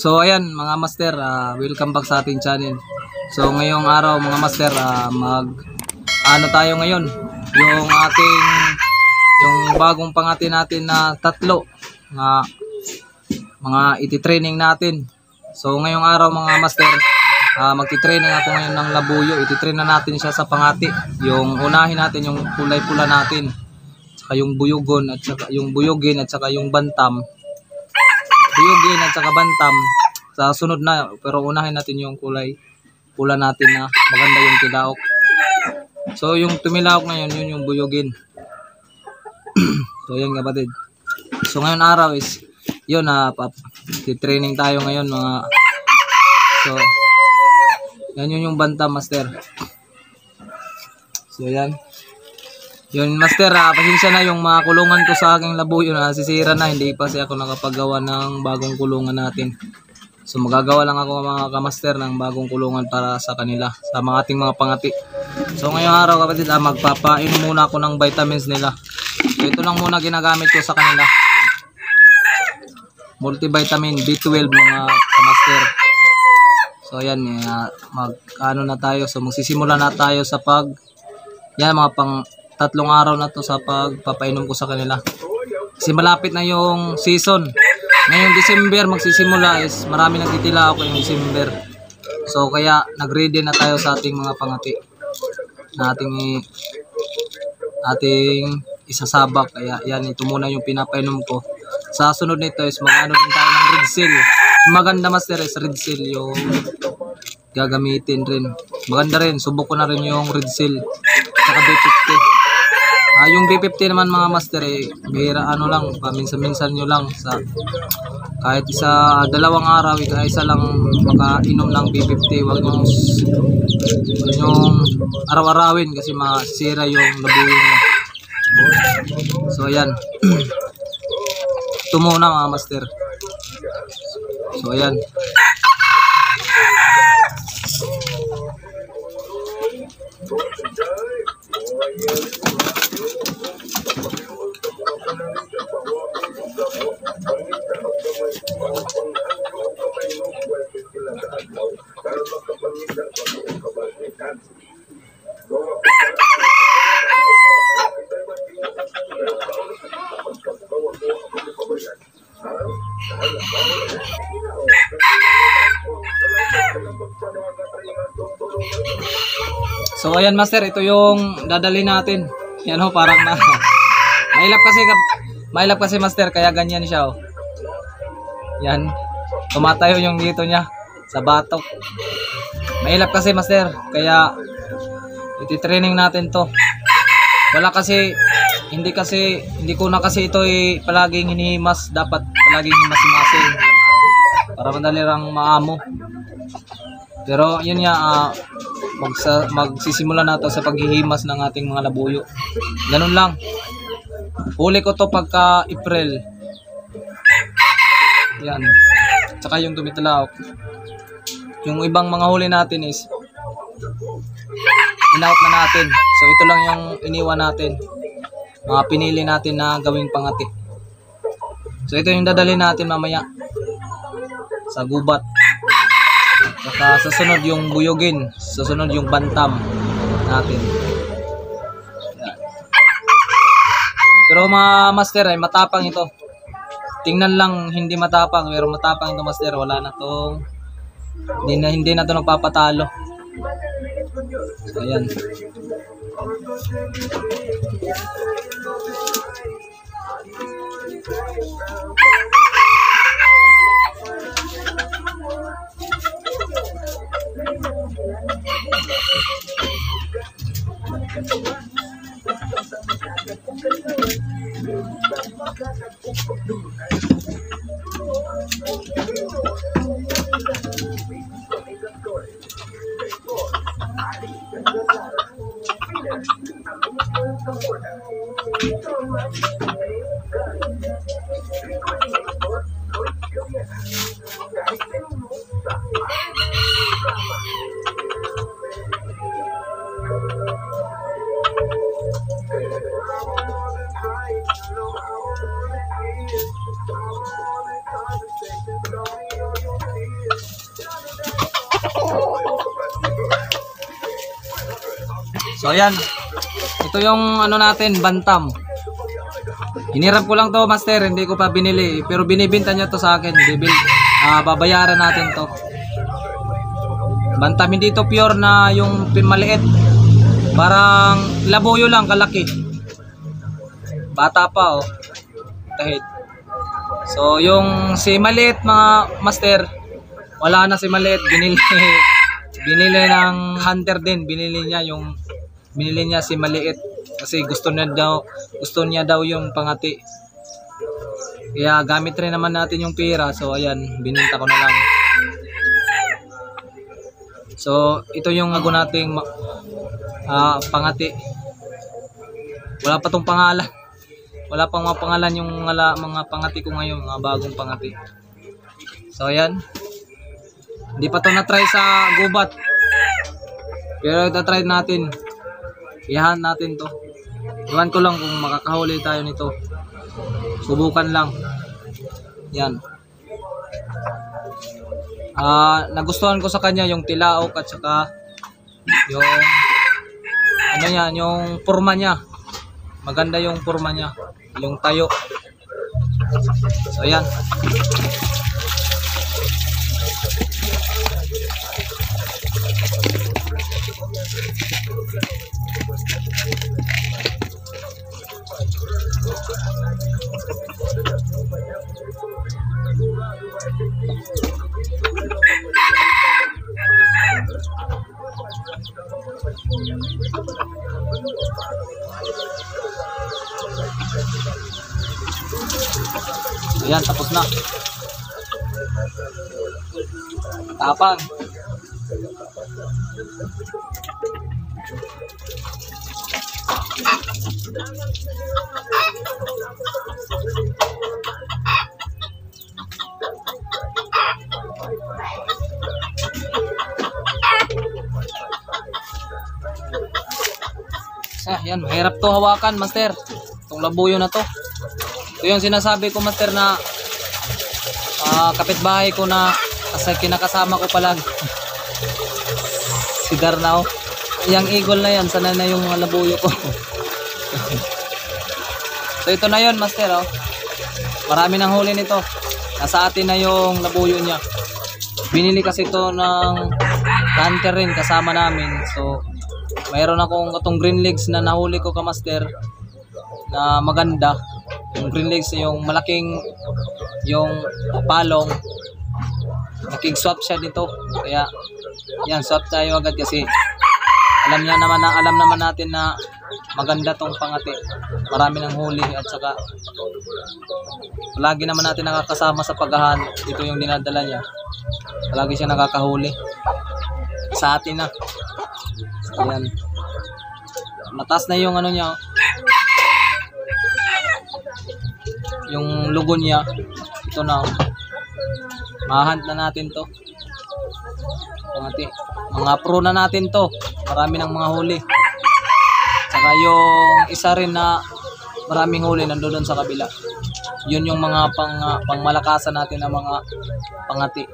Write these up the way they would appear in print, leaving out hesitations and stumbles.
So ayan mga master, welcome back sa ating channel. So ngayong araw mga master, ano tayo ngayon, yung bagong pangati natin na tatlo na mga iti-training natin. So ngayong araw mga master, magti-training ako ngayon ng labuyo. Iti-train na natin siya sa pangati. Yung unahin natin yung kulay pula natin, saka yung buyugon at saka yung buyugin at saka yung bantam. Buyugin at saka bantam sa sunod na, pero unahin natin yung kulay pula natin na maganda yung tilaok. So yung tumilaok ngayon, yun yung buyugin. So yan kapatid. So ngayon araw is yun, training tayo ngayon mga. So yan yung bantam master. So yan yun master, pasensya na yung mga kulungan ko sa aking labuyo na sisira na, hindi pa siya ako nakapagawa ng bagong kulungan natin. So magagawa lang ako mga kamaster ng bagong kulungan para sa kanila, sa mga ating mga pangati. So ngayong araw kapatid, magpapainom muna ako ng vitamins nila. So ito lang muna ginagamit ko sa kanila, multivitamin B12 mga kamaster. So ayan, ano na tayo. So magsisimula na tayo sa yan mga tatlong araw na to sa pagpapainom ko sa kanila. Kasi malapit na yung season. Ngayong December magsisimula, is marami nagtitila ako yung December. So kaya nagready na tayo sa ating mga pangati na ating isasabak. Kaya yan, ito muna yung pinapainom ko. Sa sunod nito is mag-ano din tayo ng red seal. Maganda master is red seal yung gagamitin rin. Maganda rin, subok ko na rin yung red seal saka B50. Yung B50 naman mga master, bihira ano lang, paminsan-minsan nyo lang, sa kahit dalawang araw, isa lang makainom ng B50. Wag yung araw-arawin kasi masira yung labuyo nyo. So ayan. Ito muna mga master. So ayan. So ayan master, ito yung dadali natin. Yan ho, parang na mailap kasi master, kaya ganyan siya oh. Yan, tumatayo yung dito niya sa batok. Mailap kasi master, kaya iti-training natin to. Hindi ko na kasi ito palaging hinihimas. Dapat palaging himas-himasin para madali lang maamo. Pero yun nga, magsisimula na to sa paghihimas ng ating mga labuyo. Ganun lang. Huli ko to pagka April. Yan. Tsaka yung tumitalaok. Yung ibang mga huli natin is in-out na natin. So ito lang yung iniwan natin, mga pinili natin na gawing pangati. So ito yung dadali natin mamaya sa gubat. Saka susunod yung buyugin, susunod yung bantam natin. Yan. Pero mga master ay matapang ito. Tingnan lang hindi matapang, pero matapang ito master. Wala na to. Hindi na to nagpapatalo. So ayan. So ayan, ito yung ano natin, bantam. Hinirap ko lang to, master, hindi ko pa binili, pero binibenta niya to sa akin. Babayaran natin to. Bantam, hindi to pure na yung maliit. Parang labuyo lang, kalaki. Bata pa oh. Kahit. So yung si maliit mga master, wala na si maliit, binili ng hunter din, binili niya si maliit kasi gusto niya daw yung pangati. Kaya gamit rin naman natin yung pera. So ayan, bininta ko na lang. So ito yung nating pangati. Wala pa tong pangalan. Wala pang mga pangalan yung mga pangati ko ngayon, mga bagong pangati. So ayan. Hindi pa to na-try sa gubat. Pero ita-try natin. Iyahan natin to. Iwan ko lang kung makakahuli tayo nito. Subukan lang. Yan. Nagustuhan ko sa kanya yung tilaok at saka yung ano yan, yung forma niya. Maganda yung forma niya, yung tayo. So ayan. Ayan, tapos na. Tapang. Yan, mahirap to hawakan, master. Itong labuyo na to. Ito yung sinasabi ko, master, na kapitbahay ko na kasi kinakasama ko palagi. Si Darnao. Yung eagle na yan, sana na yung labuyo ko. So ito na yun, master. Oh. Marami ng huli nito. Nasa atin na yung labuyo niya. Binili kasi ito ng hunter rin kasama namin. So mayroon akong itong green legs na nahuli ko, kamaster, na maganda. Yung green legs, yung malaking yung palong, naging swap siya dito. Kaya yan, swap tayo agad kasi alam naman natin na maganda tong pangati. Marami ng huli at saka palagi naman natin nakakasama sa paghahanap. Ito yung dinadala niya. Palagi siya nakakahuli. Sa atin na. Ayan. Mataas na yung ano niya. Yung lugo niya. Ito na. Mahunt na natin to. Mga pro na natin to. Marami ng mga huli. Saka yung isa rin na maraming huli nandoon sa kabila. Yun yung mga pangmalakasan natin na mga pangati.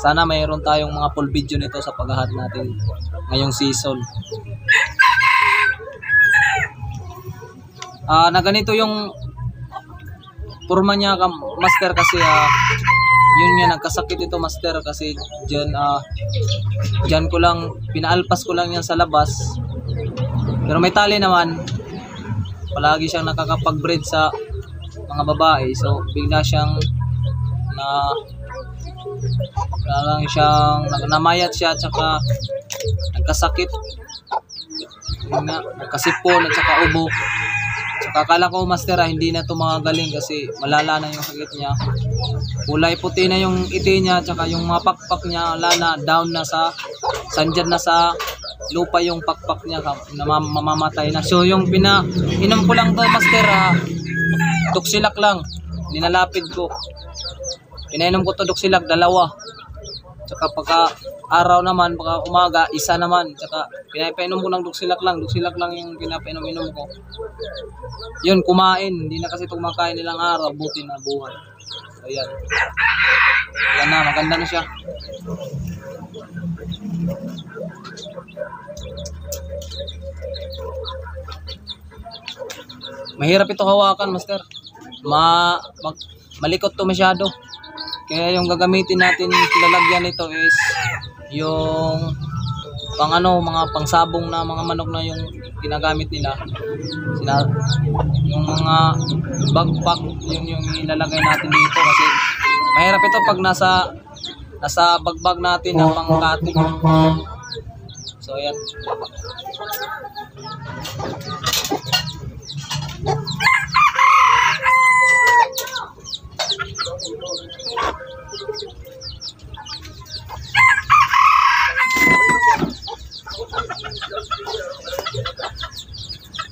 Sana mayroon tayong mga full video nito sa paghahat natin ngayong season. Na ganito yung forma niya, master, kasi yun nga, nagkasakit ito, master, kasi dyan ko lang, pinaalpas ko lang yan sa labas. Pero may tali naman. Palagi siyang nakakapag-breed sa mga babae. So bigla siyang namayat siya at saka nagkasakit. Nagkasipon at saka ubo. Saka akala ko, master, hindi na ito magagaling kasi malala na yung sakit niya. Kulay puti na yung iti niya at saka yung mga pakpak niya, wala na, down na sandyan na sa lupa yung pakpak niya, mamamatay na. So yung inom ko lang to, master, Duxilak lang, ninalapid ko. Pinainom ko to Duxilak, 2. Tsaka pagka araw naman, pagka umaga, 1 naman. Tsaka pinapainom ko ng Duxilak lang yung pinapainom ko. Yun, kumain. Hindi na kasi kumakain nilang araw, buti na buhay. Ayan. Ayan na, maganda na siya. Mahirap ito hawakan, master. Malikot to masyado. Kaya yung gagamitin natin lalagyan nito is yung mga pangsabong na mga manok na yung ginagamit nila. Yung mga backpack, yun yung ilalagay natin dito kasi mahirap ito pag nasa bagbag natin ang pang-cutting. So ayan.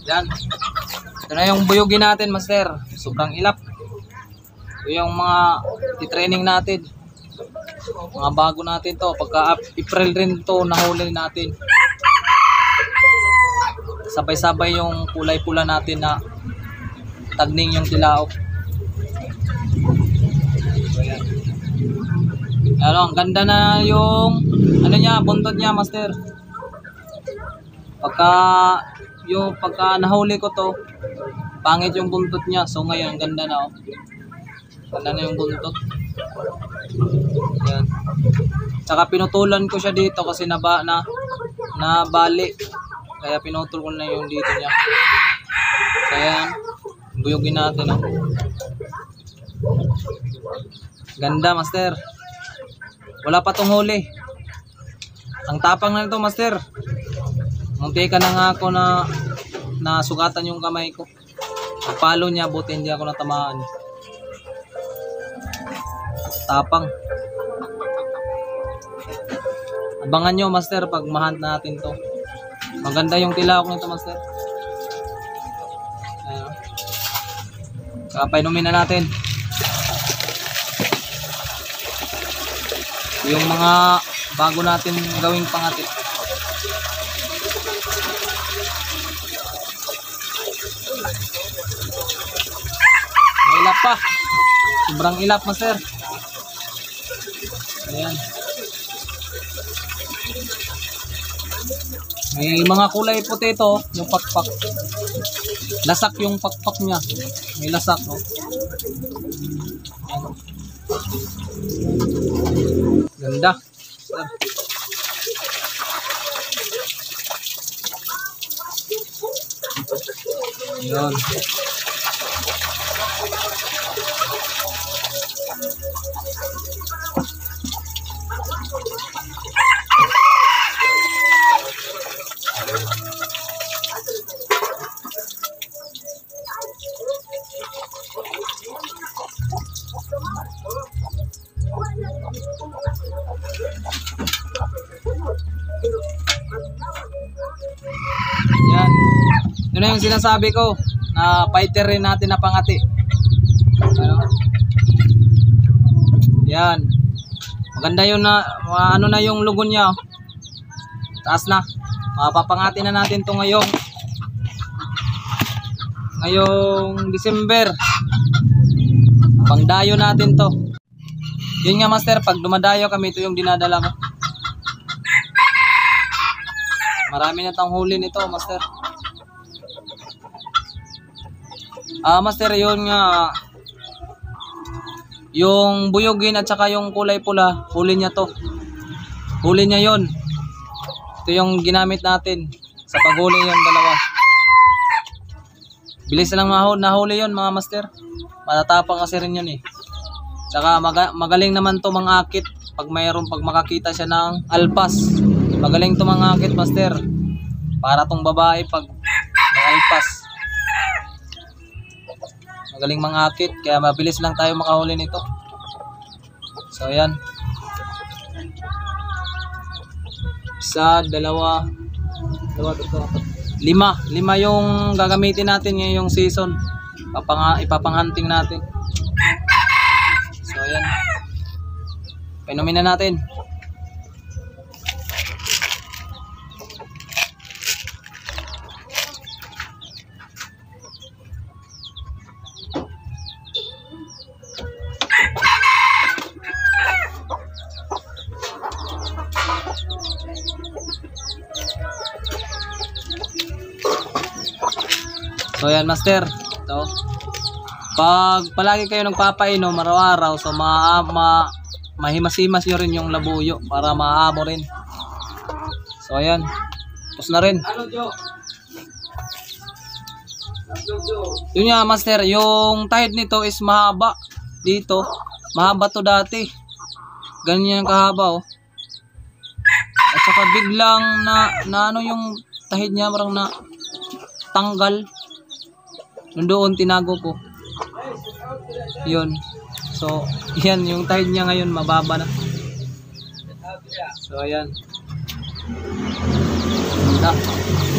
Yan. Ito na yung buyugin natin, master. Sobrang ilap. Ito yung mga titraining natin. Mga bago natin to. Pagka April rin to, nahuli natin. Sabay-sabay yung kulay pula natin na tagning yung tilaok. So, yan. Ano, ang ganda na yung buntot niya, master. Pagka nahuli ko to, pangit yung buntot niya. So ngayon, ganda na, oh. Ganda na yung buntot. Yan. Tsaka pinutulan ko siya dito kasi nabali. Kaya pinutol ko na yung dito niya. So yan. Buyugin natin, oh. Ganda, master. Wala pa tong huli. Ang tapang na ito, master. Munti ka na nga ako na sugatan yung kamay ko. Ang palo niya, buti hindi ako natamaan. Tapang. Abangan nyo, master, pag mahunt natin to. Maganda yung tilaok nito, master. Ayan. Saka painumin na natin. Yung mga bago natin gawing pangati. May ilap pa. Sobrang ilap, master. Ayan. May mga kulay puti ito, yung pakpak. Lasak yung pakpak niya. May lasak, oh. Ayan. Ganda. Ayan. Yan. Ito na yung sinasabi ko na fighter rin natin na pangati. Yan. Maganda yun na ano na yung lugon niya. Taas na. Mapapangati na natin to ngayong December. Pangdayo natin to. Yun nga, master, pag dumadayo kami, ito yung dinadala ko. Marami na tayong huli nito, master. Master, yun nga, yung buyugin at saka yung kulay pula, huli niya to. Huli niya yun. Ito yung ginamit natin sa paghuli yung dalawa. Bilis lang nahuli yun, mga master. Matatapang kasi rin yun, eh. Saka magaling naman to mangakit pag makakita siya ng alpas. Magaling to mangakit, master. Para tong babae pag may alpas. Magaling mangakit kaya mabilis lang tayo makahuli nito. So ayan. Isa, dalawa, lima yung gagamitin natin ngayong season. Ipapang-hunting natin. So ayan. Painumin na natin. So ayan, master. Ito. Pag palagi kayo nagpapainom araw-araw, so mahimas-himas nyo rin yung labuyo para maamo rin. So ayan, tapos na rin. Yun nga master, yung tahid nito is mahaba dito. Mahaba to dati. Ganyan kahaba oh. At saka biglang na ano yung tahid niya, parang na tanggal. Doon tinago ko. Yun. So, yan yung tahid niya ngayon mababa na. So, ayan. Ganda.